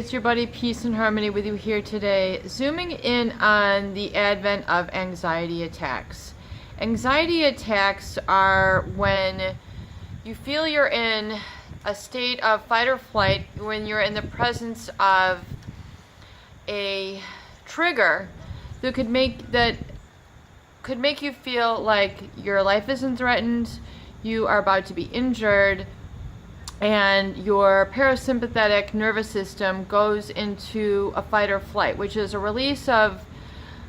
it's your buddy Peace and Harmony with you here today, zooming in on the advent of anxiety attacks. Anxiety attacks are when you feel you're in a state of fight or flight, when you're in the presence of a trigger that could make you feel like your life isn't threatened, you are about to be injured, and your parasympathetic nervous system goes into a fight or flight, which is a release of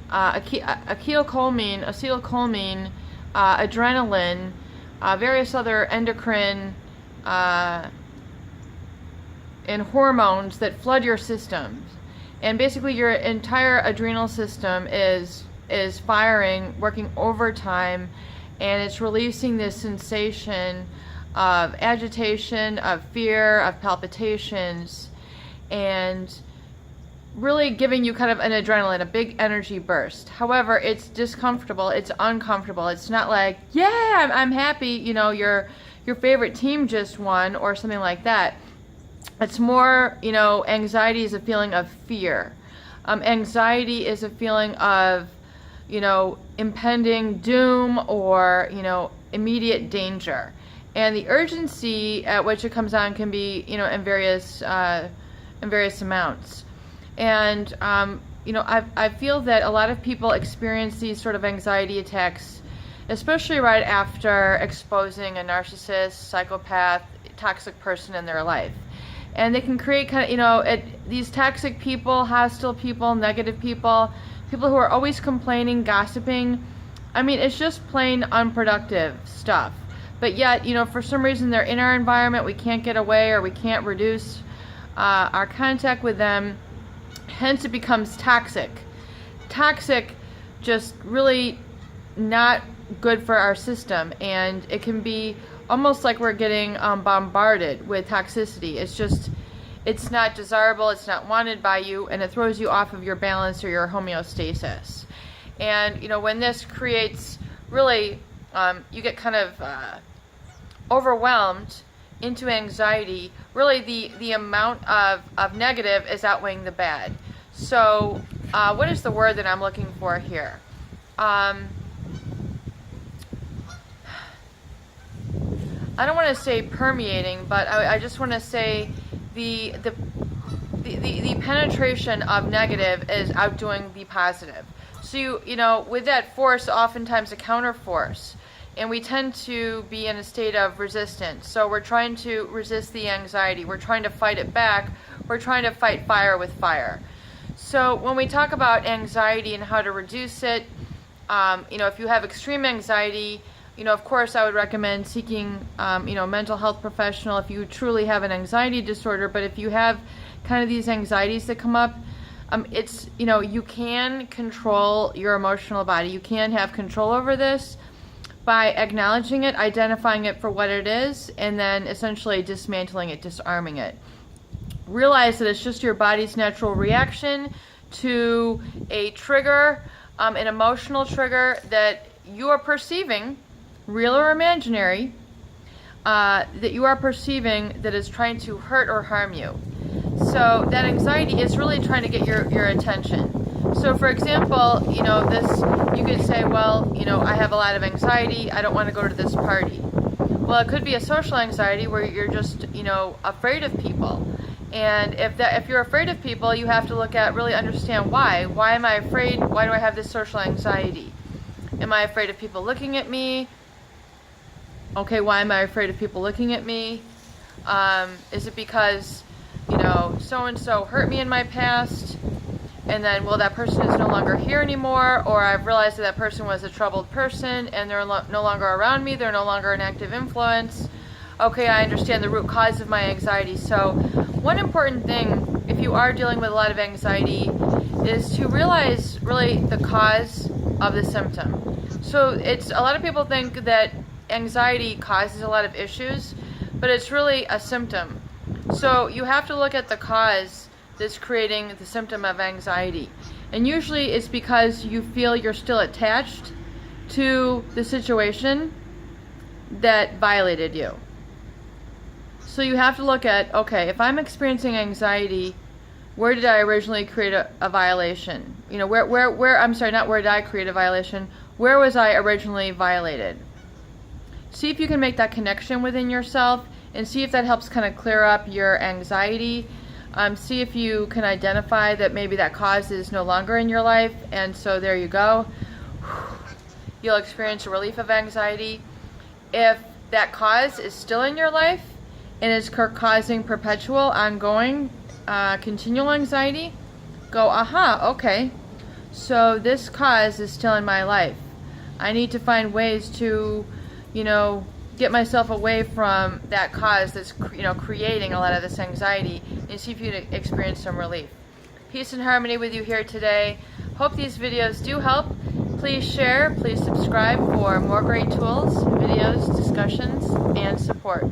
acetylcholine, adrenaline, various other endocrine and hormones that flood your systems. And basically your entire adrenal system is firing, working overtime, and it's releasing this sensation of agitation, of fear, of palpitations, and really giving you kind of an adrenaline, a big energy burst. However, it's discomfortable, it's uncomfortable. It's not like, yeah, I'm happy, you know, your favorite team just won or something like that. It's more, you know, anxiety is a feeling of fear. Anxiety is a feeling of, you know, impending doom or, you know, immediate danger. And the urgency at which it comes on can be, you know, in various amounts. And, you know, I feel that a lot of people experience these sort of anxiety attacks, especially right after exposing a narcissist, psychopath, toxic person in their life. And they can create kind of, you know, these toxic people, hostile people, negative people, people who are always complaining, gossiping. I mean, it's just plain unproductive stuff. But yet, you know, for some reason they're in our environment, we can't get away or we can't reduce our contact with them. Hence it becomes toxic. Toxic, just really not good for our system. And it can be almost like we're getting bombarded with toxicity. It's not desirable, it's not wanted by you, and it throws you off of your balance or your homeostasis. And, you know, when this creates really, you get kind of overwhelmed into anxiety, really the amount of negative is outweighing the bad. So what is the word that I'm looking for here? I don't want to say permeating, but I just want to say the penetration of negative is outdoing the positive. So you know, with that force, oftentimes a counter force, and we tend to be in a state of resistance. So we're trying to resist the anxiety. We're trying to fight it back. We're trying to fight fire with fire. So when we talk about anxiety and how to reduce it, you know, if you have extreme anxiety, you know, of course, I would recommend seeking, you know, mental health professional if you truly have an anxiety disorder. But if you have kind of these anxieties that come up, it's, you know, you can control your emotional body. You can have control over this by acknowledging it, identifying it for what it is, and then essentially dismantling it, disarming it. Realize that it's just your body's natural reaction to a trigger, an emotional trigger that you are perceiving, real or imaginary, that you are perceiving that is trying to hurt or harm you. So that anxiety is really trying to get your attention. So for example, you know, you could say, well, you know, I have a lot of anxiety, I don't want to go to this party. Well, it could be a social anxiety where you're just, you know, afraid of people. And if you're afraid of people, you have to look at, really understand why. Why am I afraid? Why do I have this social anxiety? Am I afraid of people looking at me? Okay, why am I afraid of people looking at me? Is it because, you know, so-and-so hurt me in my past, and then, well, that person is no longer here anymore, or I've realized that person was a troubled person, and they're no longer around me, they're no longer an active influence. Okay, I understand the root cause of my anxiety. So one important thing, if you are dealing with a lot of anxiety, is to realize really the cause of the symptom. So a lot of people think that anxiety causes a lot of issues, but it's really a symptom. So you have to look at the cause that's creating the symptom of anxiety. And usually it's because you feel you're still attached to the situation that violated you. So you have to look at, okay, if I'm experiencing anxiety where did I originally create a violation? You know, where, I'm sorry, not where did I create a violation, where was I originally violated? See if you can make that connection within yourself and see if that helps kind of clear up your anxiety. See if you can identify that maybe that cause is no longer in your life, and so there you go. You'll experience a relief of anxiety. If that cause is still in your life and is causing perpetual, ongoing, continual anxiety, go, aha, okay, so this cause is still in my life. I need to find ways to, you know, get myself away from that cause that's, you know, creating a lot of this anxiety, and see if you can experience some relief. Peace and harmony with you here today. Hope these videos do help. Please share, please subscribe for more great tools, videos, discussions, and support.